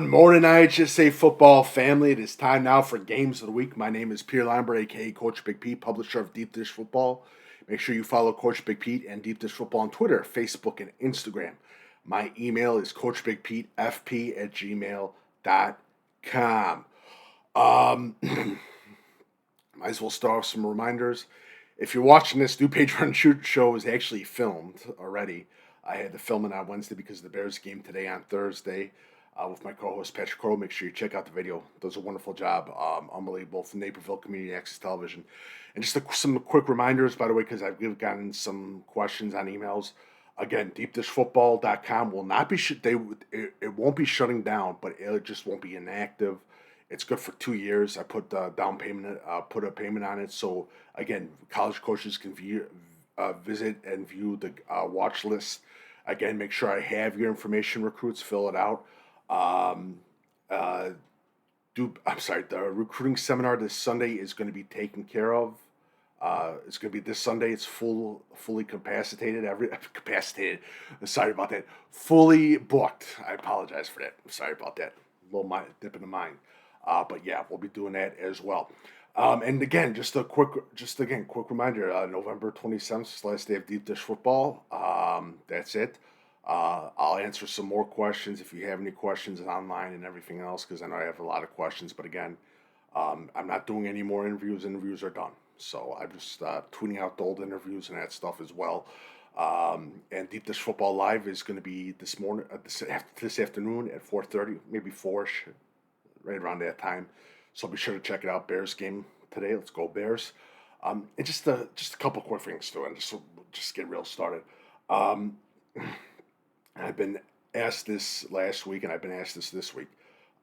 Good morning, IHSA Football family. It is time now for Games of the Week. My name is Pierre Lambert, a.k.a. Coach Big Pete, publisher of Deep Dish Football. Make sure you follow Coach Big Pete and Deep Dish Football on Twitter, Facebook, and Instagram. My email is coachbigpetefp@gmail.com. Might as well start off some reminders. If you're watching this, DuPage Run Shoot show is actually filmed already. I had to film it on Wednesday because of the Bears game today on Thursday with my co-host Patrick Codo. Make sure you check out the video. Does a wonderful job. Unbelievable from Naperville Community Access Television. And just some quick reminders, by the way, because I've gotten some questions on emails. Again, deepdishfootball.com will not be it won't be shutting down, but it just won't be inactive. It's good for 2 years. I put down payment, put a payment on it. So again, college coaches can visit and view the watch list. Again, make sure I have your information, recruits. Fill it out. The recruiting seminar this Sunday is going to be taken care of. It's going to be this Sunday. It's fully capacitated. Sorry about that. Fully booked. I apologize for that. Sorry about that. A little dip in the mind. But yeah, we'll be doing that as well. And again, quick reminder, November 27th is the last day of Deep Dish Football. That's it. I'll answer some more questions if you have any questions online and everything else, because I know I have a lot of questions. But again, I'm not doing any more interviews. Interviews are done. So I'm just tweeting out the old interviews and that stuff as well. And Deep Dish Football Live is going to be this afternoon at 4:30, maybe 4-ish, right around that time. So be sure to check it out. Bears game today. Let's go Bears. And just a couple quick things too, and just get real started. I've been asked this last week, and I've been asked this week.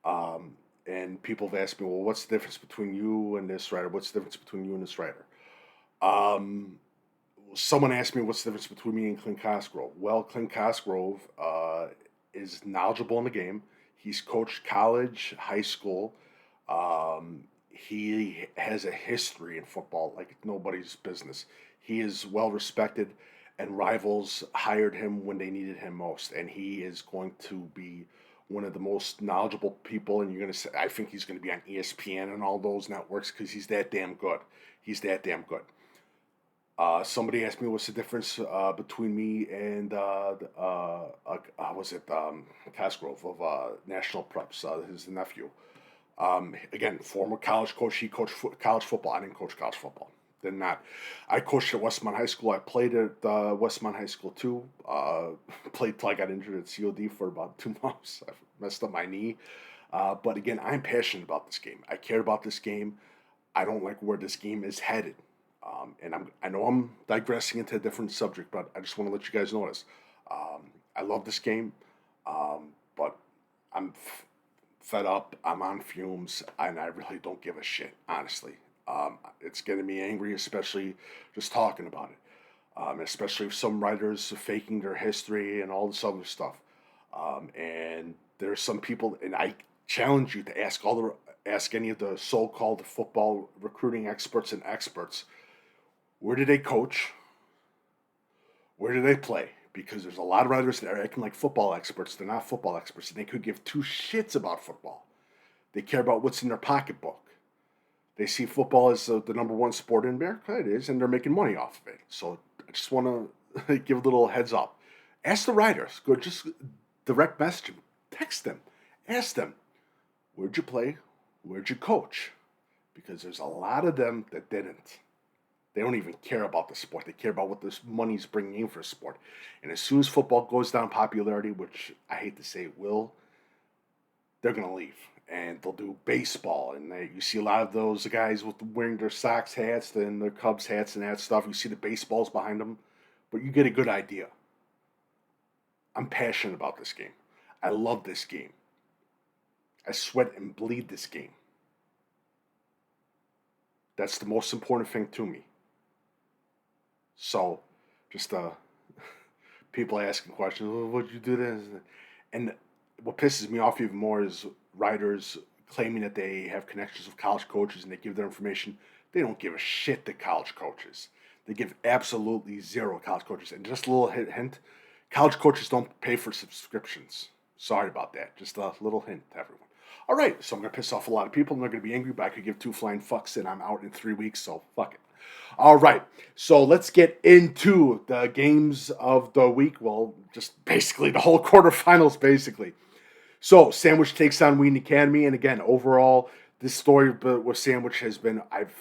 And people have asked me, well, what's the difference between you and this writer? What's the difference between you and this writer? Someone asked me what's the difference between me and Clint Cosgrove. Well, Clint Cosgrove is knowledgeable in the game. He's coached college, high school. He has a history in football like nobody's business. He is well respected, and rivals hired him when they needed him most. And he is going to be one of the most knowledgeable people. And you're going to say, I think he's going to be on ESPN and all those networks because he's that damn good. Somebody asked me what's the difference between me and Cosgrove of National Preps, his nephew. Again, former college coach. He coached college football. I didn't coach college football. Did not. I coached at Westmont High School. I played at Westmont High School too. Played till I got injured at COD for about 2 months. I messed up my knee. But again, I'm passionate about this game. I care about this game. I don't like where this game is headed. I know I'm digressing into a different subject, but I just want to let you guys know this. I love this game, but I'm fed up. I'm on fumes, and I really don't give a shit, honestly. It's getting me angry, especially just talking about it. Especially if some writers are faking their history and all this other stuff. And there's some people, and I challenge you to ask any of the so-called football recruiting experts, where do they coach? Where do they play? Because there's a lot of writers that are acting like football experts. They're not football experts, and they could give two shits about football. They care about what's in their pocketbook. They see football as the number one sport in America. It is, and they're making money off of it. So I just want to give a little heads up. Ask the writers. Go just direct message them. Text them. Ask them, where'd you play? Where'd you coach? Because there's a lot of them that didn't. They don't even care about the sport. They care about what this money's bringing in for the sport. And as soon as football goes down popularity, which I hate to say it will, they're going to leave. And they'll do baseball. And you see a lot of those guys wearing their Sox hats and their Cubs hats and that stuff. You see the baseballs behind them. But you get a good idea. I'm passionate about this game. I love this game. I sweat and bleed this game. That's the most important thing to me. So, just people asking questions, well, what'd you do this? And what pisses me off even more is writers claiming that they have connections with college coaches and they give their information. They don't give a shit to college coaches. They give absolutely zero college coaches. And just a little hint, college coaches don't pay for subscriptions. Sorry about that. Just a little hint to everyone. All right, so I'm going to piss off a lot of people, and they're going to be angry, but I could give two flying fucks, and I'm out in 3 weeks, so fuck it. All right, so let's get into the games of the week. Well, just basically the whole quarterfinals, basically. So Sandwich takes on Wheaton Academy, and again, overall, this story with Sandwich has been, I've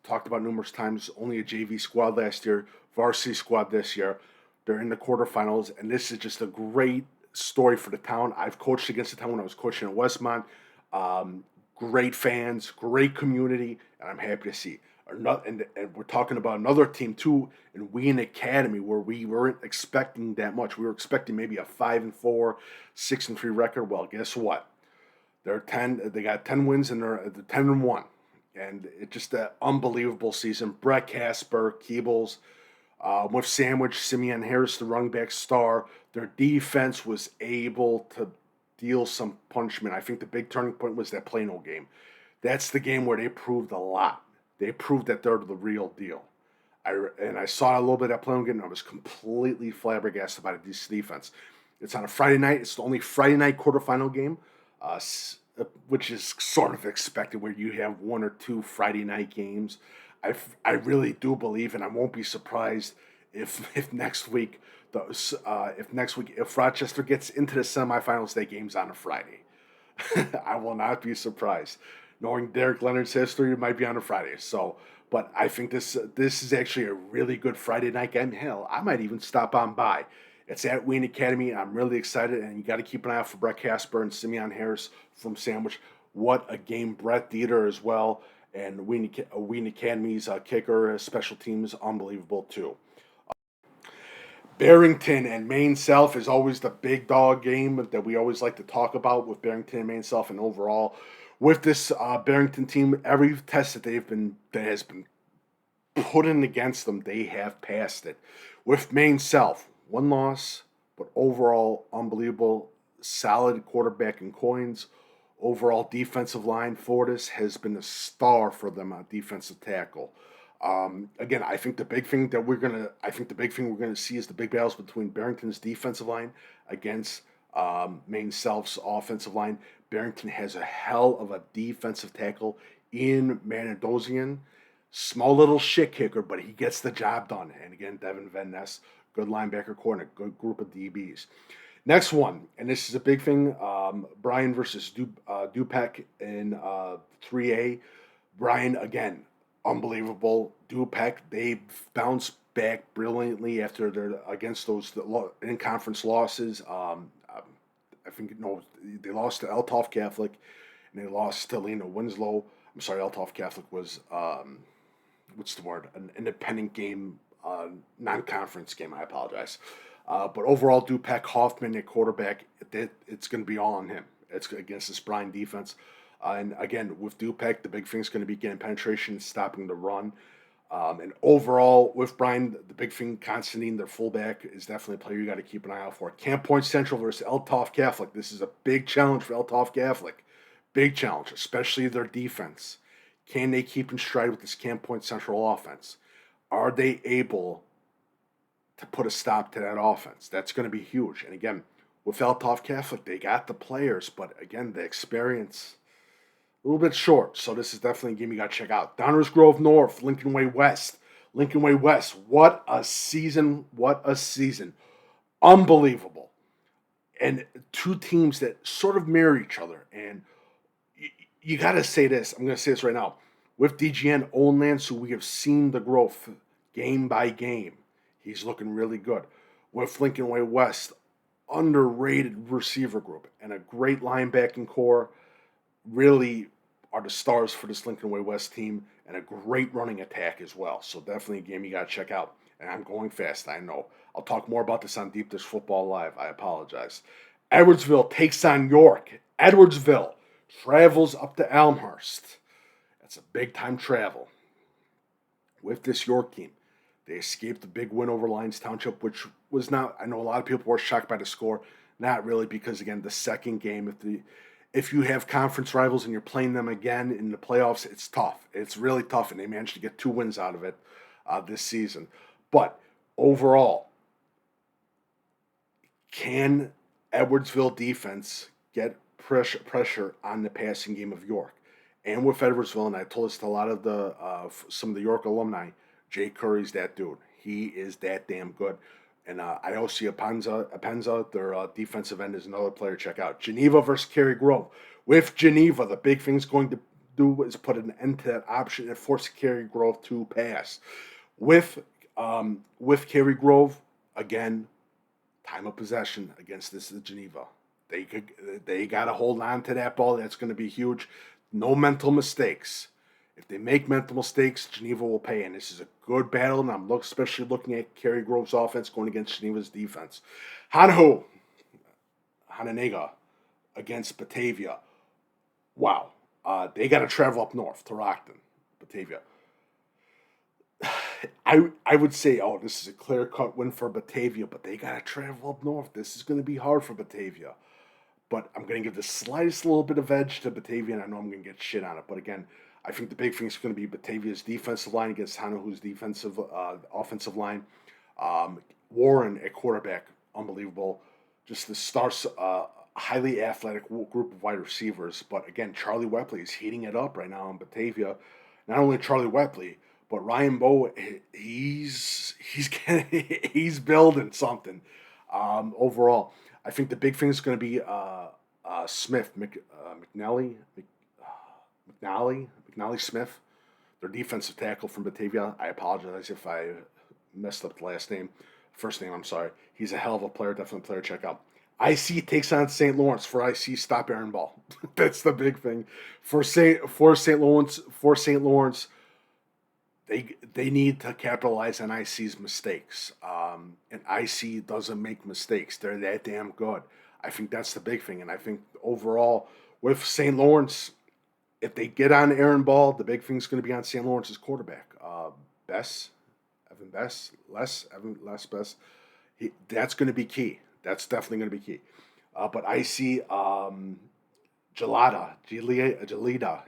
talked about numerous times, only a JV squad last year, varsity squad this year. They're in the quarterfinals, and this is just a great story for the town. I've coached against the town when I was coaching at Westmont. Great fans, great community, and I'm happy to see. And we're talking about another team too in Wheaton Academy, where we weren't expecting that much. We were expecting maybe a 5-4, 6-3 record. Well, guess what? They're 10. They got 10 wins, and they're 10-1, and it's just an unbelievable season. Brett Casper, Keebles, with Sandwich, Simeon Harris, the running back star. Their defense was able to deal some punishment. I think the big turning point was that Plano game. That's the game where they proved a lot. They proved that they're the real deal. I saw a little bit of that Plano game, and I was completely flabbergasted by this defense. It's on a Friday night. It's the only Friday night quarterfinal game, which is sort of expected, where you have one or two Friday night games. I really do believe, and I won't be surprised if next week if Rochester gets into the semifinals, that game's on a Friday. I will not be surprised. Knowing Derek Leonard's history, it might be on a Friday. So, but I think this is actually a really good Friday night game. Hell, I might even stop on by. It's at Wheaton Academy. I'm really excited, and you got to keep an eye out for Brett Casper and Simeon Harris from Sandwich. What a game! Brett Dieter as well, and Wheaton Academy's kicker, special teams, unbelievable too. Barrington and Maine South is always the big dog game that we always like to talk about with Barrington and Maine South, and overall with this Barrington team, every test that has been put in against them, they have passed it. With Maine South, one loss, but overall unbelievable, solid quarterback and Coins. Overall defensive line, Fortis has been a star for them on defensive tackle. Again, I think the big thing we're gonna see is the big battles between Barrington's defensive line against Maine South's offensive line. Barrington has a hell of a defensive tackle in Manadosian. Small little shit kicker, but he gets the job done. And again, Devin Van Ness, good linebacker core, and a good group of DBs. Next one, and this is a big thing, Brian versus Dupec in 3A. Brian, again, unbelievable. Dupec, they bounced back brilliantly after against those in-conference losses. I think they lost to Eltoff Catholic, and they lost to Lena Winslow. I'm sorry, Eltoff Catholic was what's the word? An independent game, non-conference game. I apologize. But overall, Dupec Hoffman at quarterback, it's going to be all on him. It's against this Brian defense. And again, with Dupec, the big thing is going to be getting penetration, stopping the run. And overall, with Brian, the big thing, Constantine, their fullback, is definitely a player you got to keep an eye out for. Camp Point Central versus Eltoff Catholic. This is a big challenge for Eltoff Catholic. Big challenge, especially their defense. Can they keep in stride with this Camp Point Central offense? Are they able to put a stop to that offense? That's going to be huge. And again, with Eltoff Catholic, they got the players, but again, the experience a little bit short. So this is definitely a game you got to check out. Downers Grove North, Lincoln Way West. Lincoln Way West. What a season. What a season. Unbelievable. And two teams that sort of mirror each other. And you got to say this. I'm going to say this right now. With DGN, Owen Lance, who we have seen the growth game by game, he's looking really good. With Lincoln Way West, underrated receiver group and a great linebacking core, really are the stars for this Lincoln Way West team, and a great running attack as well. So definitely a game you got to check out. And I'm going fast, I know. I'll talk more about this on Deep Dish Football Live. I apologize. Edwardsville takes on York. Edwardsville travels up to Elmhurst. That's a big-time travel. With this York team, they escaped the big win over Lyons Township, which was not, I know a lot of people were shocked by the score. Not really, because, again, the second game, if you have conference rivals and you're playing them again in the playoffs, it's tough. It's really tough, and they managed to get 2 wins out of it this season. But overall, can Edwardsville defense get pressure on the passing game of York. And with Edwardsville, and I told this to a lot of some of the York alumni, Jay Curry's that dude. He is that damn good. And IHSA Apenza, their defensive end, is another player to check out. Geneva versus Cary Grove. With Geneva, the big thing's going to do is put an end to that option and force Cary Grove to pass. With Cary Grove, again, time of possession against this Geneva. They got to hold on to that ball. That's going to be huge. No mental mistakes. If they make mental mistakes, Geneva will pay. And this is a good battle, and I'm especially looking at Cary Grove's offense going against Geneva's defense. Hananega against Batavia. Wow. They got to travel up north to Rockton, Batavia. I would say, this is a clear-cut win for Batavia, but they got to travel up north. This is going to be hard for Batavia. But I'm going to give the slightest little bit of edge to Batavia, and I know I'm going to get shit on it. But again, I think the big thing is going to be Batavia's defensive line against Hanahu's offensive line. Warren at quarterback, unbelievable. Just the stars, highly athletic group of wide receivers. But again, Charlie Wepley is heating it up right now in Batavia. Not only Charlie Wepley, but Ryan Bowe, he's building something. Overall, I think the big thing is going to be McNally Smith, their defensive tackle from Batavia. I apologize if I messed up the first name, I'm sorry. He's a hell of a player, definitely a player to check out. IC takes on St. Lawrence. For IC, stop Aaron Ball. That's the big thing. For St. Lawrence, they need to capitalize on IC's mistakes. And IC doesn't make mistakes. They're that damn good. I think that's the big thing. And I think overall, with St. Lawrence, if they get on Aaron Ball, the big thing's going to be on St. Lawrence's quarterback. Evan Bess. That's going to be key. That's definitely going to be key. But I see Gelida.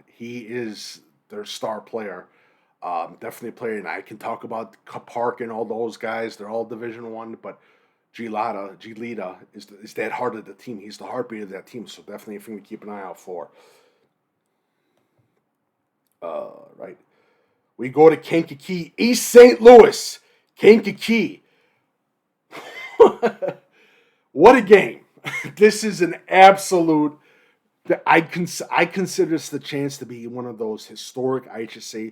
He is their star player. Definitely a player, and I can talk about Park and all those guys. They're all Division I, but Gelida is that heart of the team. He's the heartbeat of that team, so definitely a thing to keep an eye out for. Right. We go to Kankakee, East St. Louis. Kankakee. What a game. This is an absolute... I consider this the chance to be one of those historic IHSA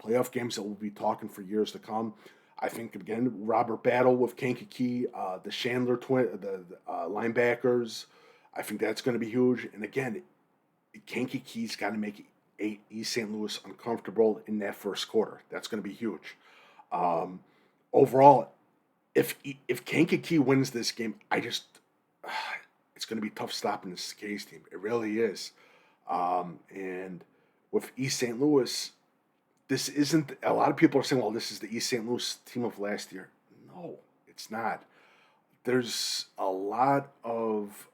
playoff games that we'll be talking for years to come. I think, again, Robert Battle with Kankakee, the Chandler the linebackers. I think that's going to be huge. And again, Kankakee's got to make East St. Louis uncomfortable in that first quarter. That's going to be huge. Overall, if Kankakee wins this game, it's going to be tough stopping this Case team. It really is. And with East St. Louis, this isn't. A lot of people are saying, "Well, this is the East St. Louis team of last year." No, it's not. There's a lot of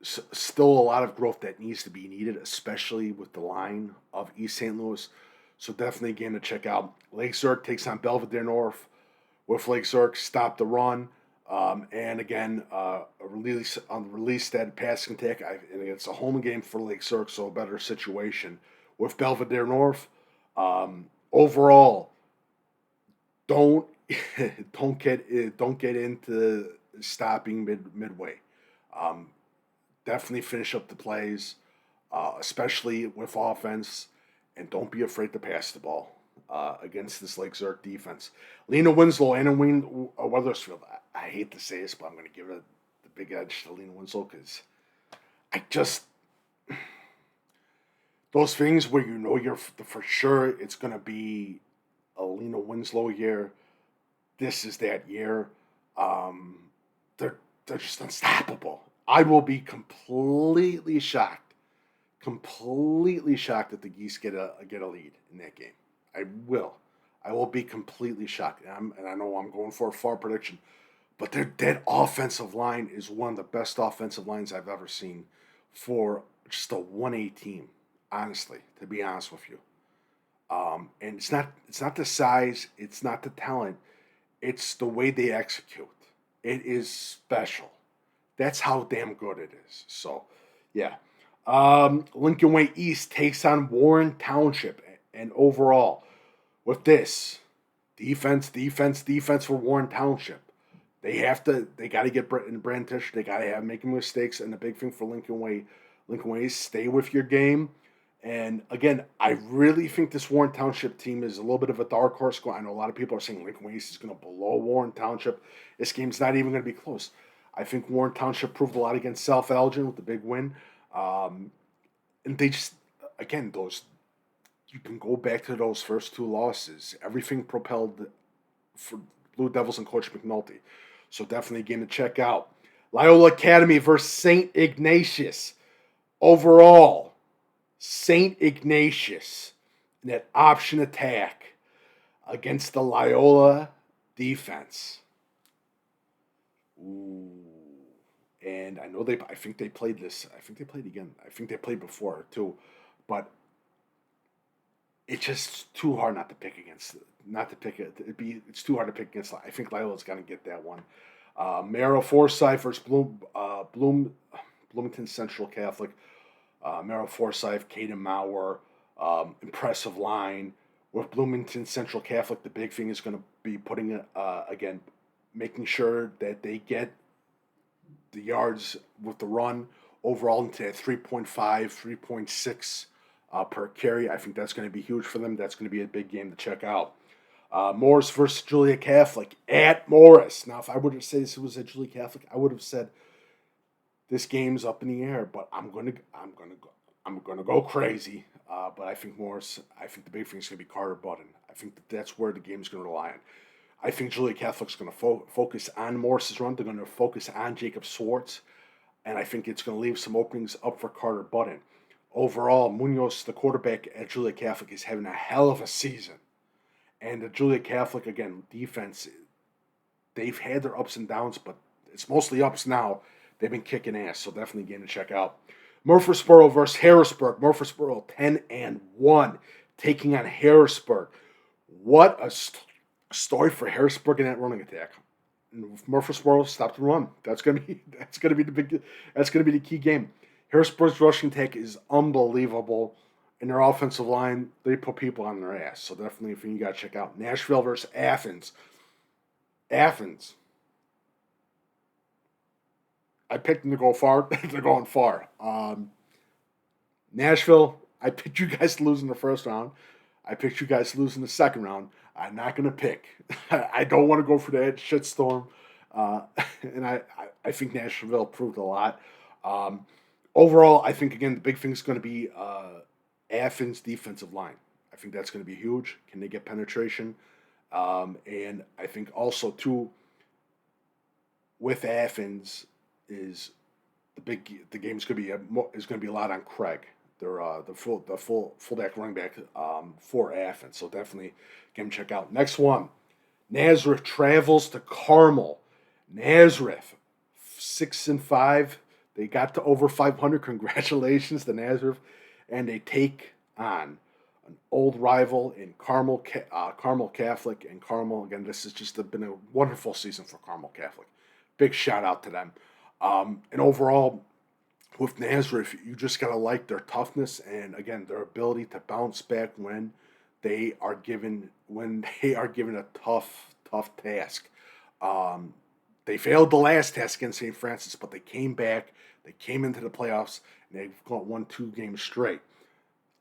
still a lot of growth that needs to be needed, especially with the line of East St. Louis. So definitely a game to check out. Lake Zurich takes on Belvedere North. With Lake Zurich, stop the run. And again, a release that passing attack. And it's a home game for Lake Zurich, so a better situation. With Belvedere North, overall, don't get into stopping midway. Definitely finish up the plays, especially with offense, and don't be afraid to pass the ball against this Lake Zurich defense. Lena Winslow, Anna Weathersfield. I hate to say this, but I'm going to give it the big edge to Lena Winslow because those things where you know you're for sure it's going to be a Lena Winslow year. This is that year. They're just unstoppable. I will be completely shocked that the Geese get a lead in that game. I will be completely shocked. And I know I'm going for a far prediction, but that offensive line is one of the best offensive lines I've ever seen for just a 1A team. Honestly, to be honest with you, and it's not the size, it's not the talent, It's the way they execute. It is special. That's how damn good it is. So, yeah. Lincoln Way East takes on Warren Township. And overall, with this, defense for Warren Township. They got to get Brandtish. They got to have making mistakes. And the big thing for Lincoln Way is stay with your game. And again, I really think this Warren Township team is a little bit of a dark horse. I know a lot of people are saying Lincoln Way East is going to blow Warren Township. This game's not even going to be close. I think Warren Township proved a lot against South Elgin with the big win. And they just, again, you can go back to those first two losses. Everything propelled for Blue Devils and Coach McNulty. So definitely a game to check out. Loyola Academy versus St. Ignatius. Overall, St. Ignatius in that option attack against the Loyola defense. Ooh. And I know I think they played this. I think they played again. I think they played before too. But it's just too hard not to pick against. Not to pick it. It's too hard to pick against. I think Loyola's going to get that one. Merrill Forsyth versus Bloomington Central Catholic. Merrill Forsyth, Caden Maurer, impressive line. With Bloomington Central Catholic, the big thing is going to be putting again, making sure that they get the yards with the run overall into 3.5, 3.6 per carry. I think that's going to be huge for them. That's going to be a big game to check out. Morris versus Julia Catholic at Morris. Now, if I would have said this was at Julia Catholic, I would have said this game's up in the air. But I'm gonna go crazy. But I think Morris. I think the big thing is going to be Carter Button. I think that's where the game's going to rely on. I think Julia Catholic's going to focus on Morris's run. They're going to focus on Jacob Swartz. And I think it's going to leave some openings up for Carter Button. Overall, Munoz, the quarterback at Julia Catholic, is having a hell of a season. And the Julia Catholic, again, defense, they've had their ups and downs, but it's mostly ups now. They've been kicking ass, so definitely a game to check out. Murfreesboro versus Harrisburg. Murfreesboro 10-1, taking on Harrisburg. What a story for Harrisburg in that running attack. Murfreesboro stopped the run. That's gonna be the key game. Harrisburg's rushing attack is unbelievable. And their offensive line, they put people on their ass. So definitely a thing you got to check out. Nashville versus Athens. Athens. I picked them to go far. They're going far. Nashville, I picked you guys to lose in the first round. I picked you guys to lose in the second round. I'm not going to pick. I don't want to go for that shitstorm. And I think Nashville proved a lot. Overall, I think, again, the big thing is going to be Athens' defensive line. I think that's going to be huge. Can they get penetration? And I think also, too, with Athens is the game's going to be a lot on Craig. They're the fullback running back for Athens. So definitely game check out. Next one, Nazareth travels to Carmel. Nazareth 6-5. They got to over 500. Congratulations to Nazareth. And they take on an old rival in Carmel Catholic. And Carmel, again, this has just been a wonderful season for Carmel Catholic. Big shout out to them. And overall, with Nazareth, you just got to like their toughness and, again, their ability to bounce back when they are given a tough task. They failed the last test against St. Francis, but they came back. They came into the playoffs, and they've won 2 games straight.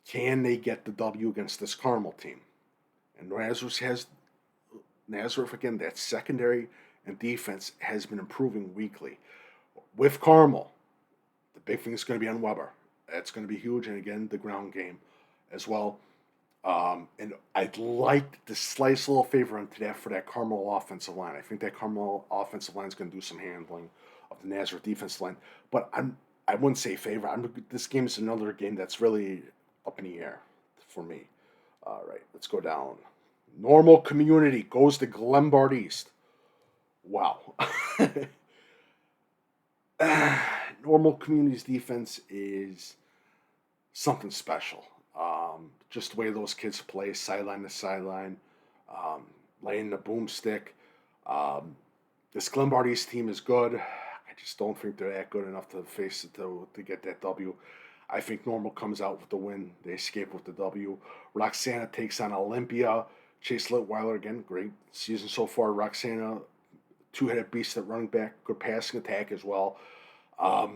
Can they get the W against this Carmel team? And Nazareth, again, that secondary and defense has been improving weekly. With Carmel, the big thing is going to be on Weber. That's going to be huge, and again, the ground game as well. And I'd like to slice a little favor into that for that Carmel offensive line. I think that Carmel offensive line is going to do some handling of the Nazareth defensive line. But I wouldn't say favor. This game is another game that's really up in the air for me. All right, let's go down. Normal Community goes to Glenbard East. Wow. Normal Community's defense is something special. Just the way those kids play, sideline to sideline, laying the boomstick. This Glenbard East team is good. I just don't think they're that good enough to face it to get that W. I think Normal comes out with the win. They escape with the W. Roxana takes on Olympia. Chase Litweiler, again, great season so far. Roxana, two-headed beast at running back, good passing attack as well. I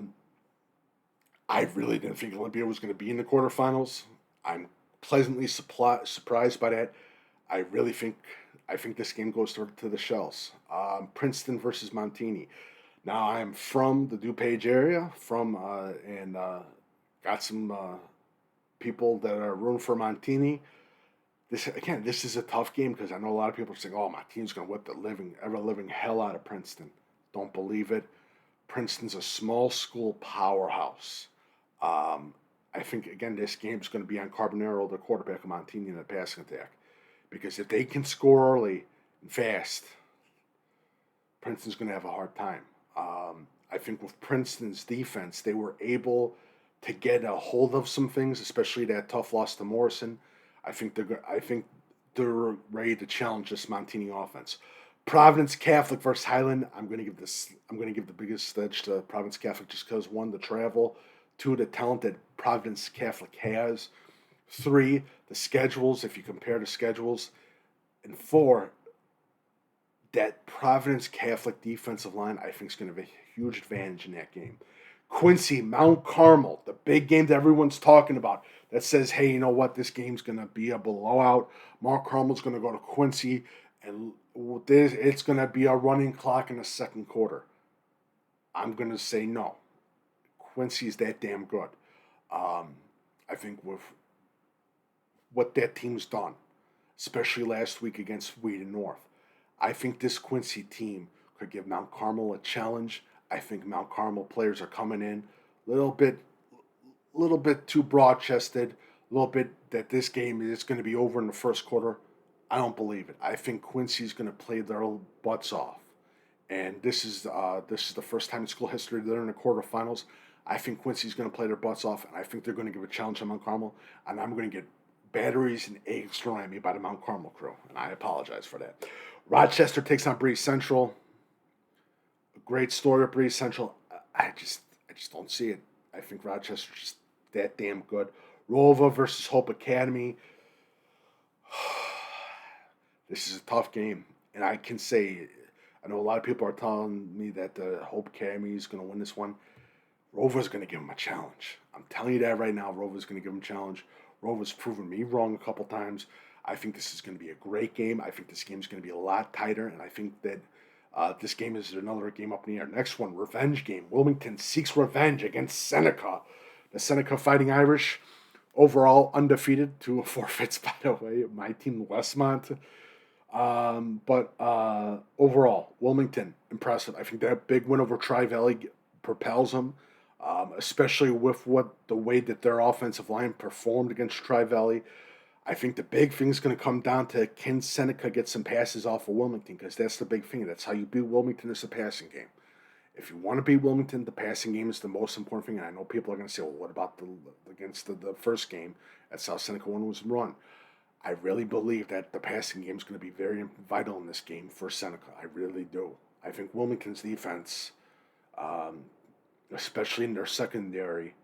really didn't think Olympia was going to be in the quarterfinals. I'm pleasantly surprised by that. I really think this game goes to the Shells. Princeton versus Montini. Now I am from the DuPage area, and got some people that are rooting for Montini. This is a tough game because I know a lot of people are saying, "Oh, my team's going to whip the ever living hell out of Princeton." Don't believe it. Princeton's a small school powerhouse. I think again this game's going to be on Carbonaro, the quarterback of Montini, in the passing attack, because if they can score early and fast, Princeton's going to have a hard time. I think with Princeton's defense, they were able to get a hold of some things, especially that tough loss to Morrison. I think they're ready to challenge this Montini offense. Providence Catholic versus Highland. I'm going to give the biggest edge to Providence Catholic just because, one, the travel, two, the talent that Providence Catholic has, three, the schedules, if you compare the schedules, and four, that Providence Catholic defensive line, I think, is going to have a huge advantage in that game. Quincy, Mount Carmel, the big game that everyone's talking about, that says, hey, you know what, this game's going to be a blowout. Mount Carmel's going to go to Quincy, and it's going to be a running clock in the second quarter. I'm going to say no. Quincy's that damn good. I think with what that team's done, especially last week against Wheaton North, I think this Quincy team could give Mount Carmel a challenge. I think Mount Carmel players are coming in a little bit too broad-chested, a little bit that this game is going to be over in the first quarter. I don't believe it. I think Quincy's going to play their butts off, and this is the first time in school history they're in the quarterfinals. I think Quincy's going to play their butts off, and I think they're going to give a challenge to Mount Carmel, and I'm going to get batteries and eggs thrown at me by the Mount Carmel crew, and I apologize for that. Rochester takes on Breeze Central. A great story of Breeze Central. I just don't see it. I think Rochester's just that damn good. Rova versus Hope Academy. This is a tough game, and I can say, I know a lot of people are telling me that the Hope Academy is going to win this one. Rova's going to give him a challenge. I'm telling you that right now. Rova's going to give him a challenge. Rova's proven me wrong a couple times. I think this is going to be a great game. I think this game is going to be a lot tighter, and I think that this game is another game up in the air. Next one, revenge game. Wilmington seeks revenge against Seneca. The Seneca Fighting Irish, overall undefeated, 2 forfeits, by the way. My team, Westmont. But overall, Wilmington, impressive. I think that big win over Tri-Valley propels them, especially with the way that their offensive line performed against Tri-Valley. I think the big thing is going to come down to, can Seneca get some passes off of Wilmington, because that's the big thing. That's how you beat Wilmington, is the passing game. If you want to beat Wilmington, the passing game is the most important thing. And I know people are going to say, well, what about against the first game? That's how Seneca won, was run. I really believe that the passing game is going to be very vital in this game for Seneca. I really do. I think Wilmington's defense, especially in their secondary,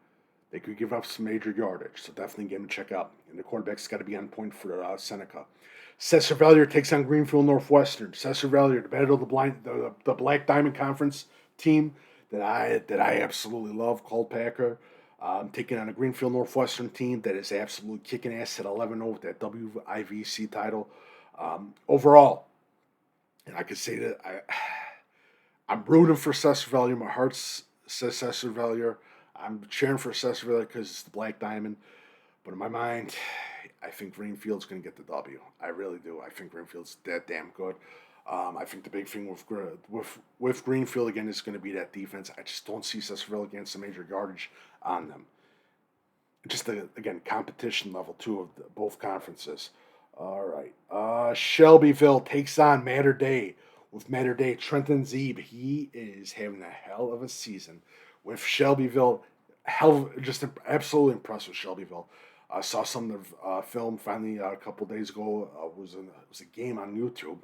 they could give up some major yardage. So definitely a game to check out. And the quarterback's got to be on point for Seneca. Cesar Valier takes on Greenfield Northwestern. Cesar Valier, the Battle of the Black Diamond Conference team that I absolutely love, called Packer. Taking on a Greenfield Northwestern team that is absolutely kicking ass at 11-0 with that WIVC title. Overall, and I could say that I'm rooting for Cesar Valier. My heart says Cesar Valier. I'm cheering for Cesar Valier because it's the Black Diamond. But in my mind, I think Greenfield's going to get the W. I really do. I think Greenfield's that damn good. I think the big thing with Greenfield, again, is going to be that defense. I just don't see Cesar Valier getting some major yardage on them. Just, again, competition level, too, of both conferences. All right. Shelbyville takes on Mater Dei. With Mater Dei, Trenton Zeeb, he is having a hell of a season. With Shelbyville, just absolutely impressed with Shelbyville. I saw some of the film finally a couple days ago. It was a game on YouTube.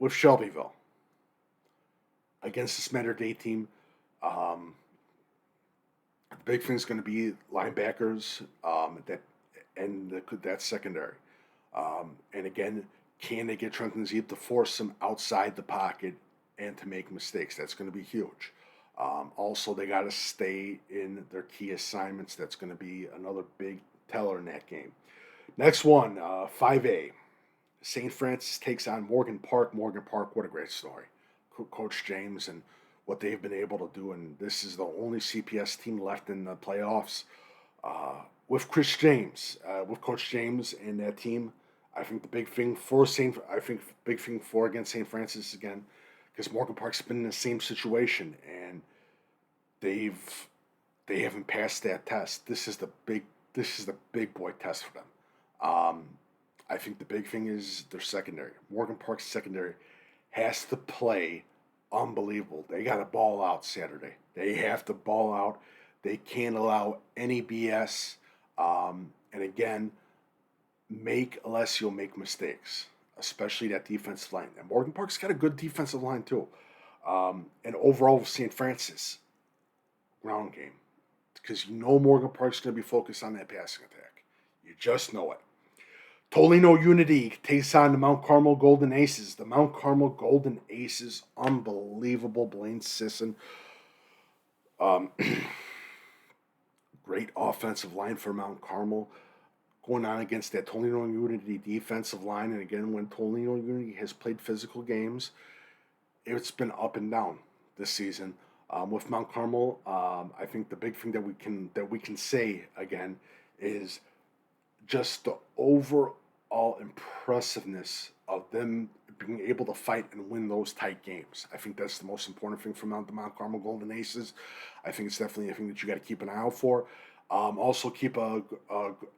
with Shelbyville against this Mater Day team. The big thing is going to be linebackers that secondary. And again, can they get Trenton Zeeb to force him outside the pocket and to make mistakes? That's going to be huge. Also, they got to stay in their key assignments. That's going to be another big teller in that game. Next one, 5A. St. Francis takes on Morgan Park. Morgan Park, what a great story. Coach James and what they've been able to do, and this is the only CPS team left in the playoffs. With Coach James and that team, I think the big thing for against St. Francis again, because Morgan Park's been in the same situation and they haven't passed that test. This is the big boy test for them. I think the big thing is their secondary. Morgan Park's secondary has to play unbelievable. They got to ball out Saturday. They have to ball out. They can't allow any BS. And again, make Alessio make mistakes, especially that defensive line. And Morgan Park's got a good defensive line too. And overall with St. Francis, ground game. Because you know Morgan Park's going to be focused on that passing attack. You just know it. Tolino Unity takes on the Mount Carmel Golden Aces. The Mount Carmel Golden Aces, unbelievable. Blaine Sisson. Great offensive line for Mount Carmel. Going on against that Tolino Unity defensive line. And again, when Tolino Unity has played physical games, it's been up and down this season. With Mount Carmel, I think the big thing that we can say again is just the overall impressiveness of them being able to fight and win those tight games. I think that's the most important thing from the Mount Carmel Golden Aces. I think it's definitely a thing that you got to keep an eye out for. Also keep a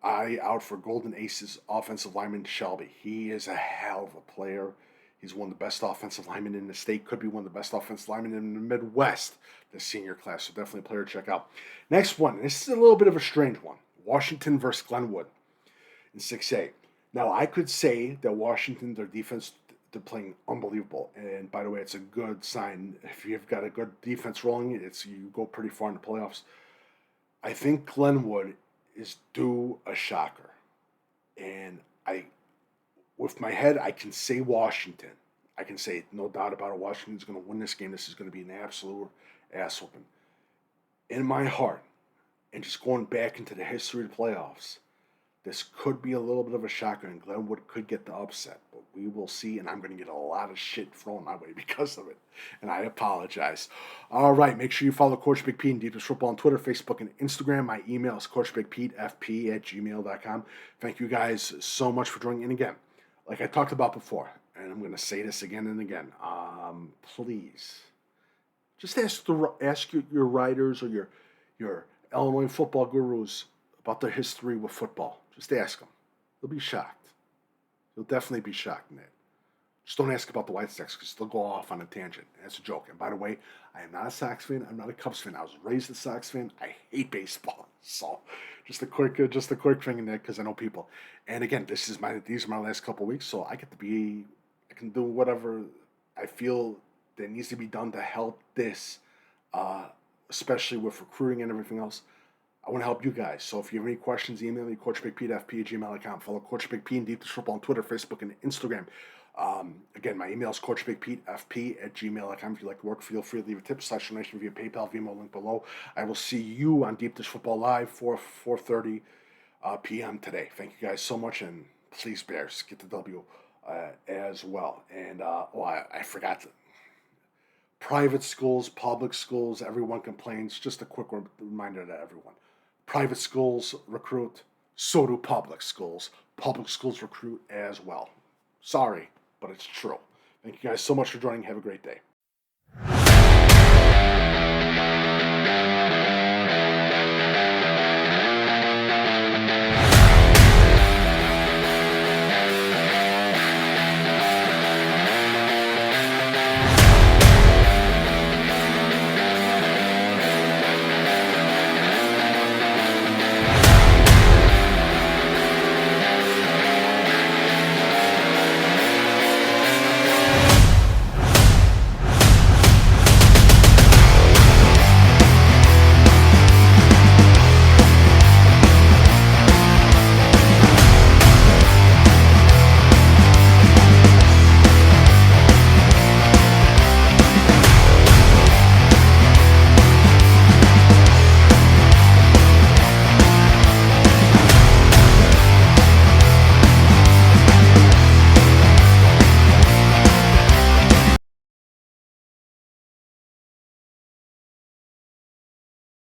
eye out for Golden Aces offensive lineman Shelby. He is a hell of a player. He's one of the best offensive linemen in the state. Could be one of the best offensive linemen in the Midwest, the senior class. So definitely a player to check out. Next one. This is a little bit of a strange one. Washington versus Glenwood in 6A. Now, I could say that Washington, their defense, they're playing unbelievable. And by the way, it's a good sign. If you've got a good defense rolling, you go pretty far in the playoffs. I think Glenwood is due a shocker. And with my head, I can say Washington. I can say, no doubt about it, Washington's going to win this game. This is going to be an absolute ass whooping. In my heart, and just going back into the history of the playoffs, this could be a little bit of a shocker, and Glenwood could get the upset. But we will see, and I'm going to get a lot of shit thrown my way because of it. And I apologize. All right, make sure you follow Coach Big Pete and Deepest Football on Twitter, Facebook, and Instagram. My email is coachbigpetefp@gmail.com. Thank you guys so much for joining in again. Like I talked about before, and I'm going to say this again and again, please, just ask your writers or your Illinois football gurus about their history with football. Just ask them. They'll be shocked. You'll definitely be shocked in that. Just don't ask about the White Sox because they'll go off on a tangent. That's a joke. And by the way, I am not a Sox fan. I'm not a Cubs fan. I was raised a Sox fan. I hate baseball. So just a quick thing in there because I know people. And again, these are my last couple of weeks, so I can do whatever I feel that needs to be done to help this, especially with recruiting and everything else. I want to help you guys. So if you have any questions, email me, coachbigpetefp@gmail.com. Follow Coach Big P and Deep Football on Twitter, Facebook, and Instagram. Again, my email is coachbigpetefp@gmail.com. If you like to work, feel free to leave a tip / donation via PayPal, Venmo link below. I will see you on Deep Dish Football Live 4:30 p.m. today. Thank you guys so much, and please, Bears, get the W as well. And I forgot to. Private schools, public schools, everyone complains. Just a quick reminder to everyone. Private schools recruit, so do public schools. Public schools recruit as well. Sorry, but it's true. Thank you guys so much for joining. Have a great day.